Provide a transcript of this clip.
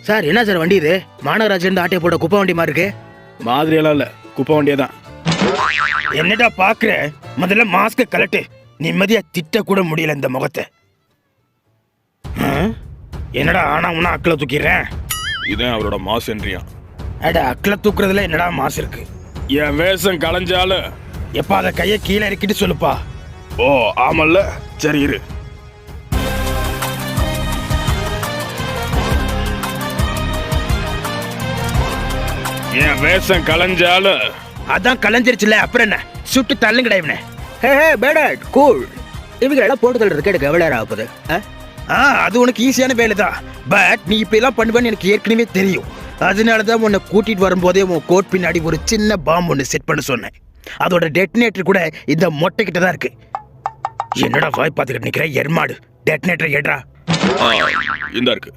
Sir என்ன sir வண்டி இது? மாநகராட்சி ஆட்டையை போட்ட குப்பை வண்டி மாதிரி இருக்கு. மாதிரியெல்லாம் இல்ல, குப்பை வண்டியே தான். என்னடா பாக்குற? முதல்ல மாஸ்க கலட்டு. நிம்மதியா திட்ட கூட முடியல இந்த முகத்தை. என்னடா ஆனா உன்னா அக்கலை தூக்கிறேன். இதான் அவரோட மாஸ் என்றியா? அட அக்கலை தூக்குறதுல என்னடா மாசு இருக்கு? என் வேஷம் கலைஞ்சாலும் எப்ப அத கைய கீழே இறக்கிட்டு சொல்லுப்பா. ஓ ஆமல்ல, சரி இரு. என் வேஷம் கலைஞ்சாலும் அதான் கலைஞ்சிருச்சுல, அப்புறம் என்ன? சுட்டு தள்ளுங்கடா இவனை. ஹே ஹே பேடட் கூல். இவங்களெல்லாம் போட்டு தள்ளுறதுக்கு எனக்கு எவ்வளோ நேரம் ஆகுது? அது உனக்கு ஈஸியான வேலை தான். பட் நீ இப்ப எல்லாம் பண்ணுவேன்னு எனக்கு ஏற்கனவே தெரியும். அதனாலதான் உன்னை கூட்டிட்டு வரும்போதே உன் கோட் பின்னாடி ஒரு சின்ன பாம்பு ஒன்று செட் பண்ண சொன்னேன். அதோட டெட்டனேட்டர் கூட இந்த மொட்டை கிட்ட தான் இருக்கு. என்னடா வாய் பார்த்துக்கிட்டு நிக்கிற எருமாடு? டெட்டனேட்டர் ஏட்ரா. இந்த இருக்கு.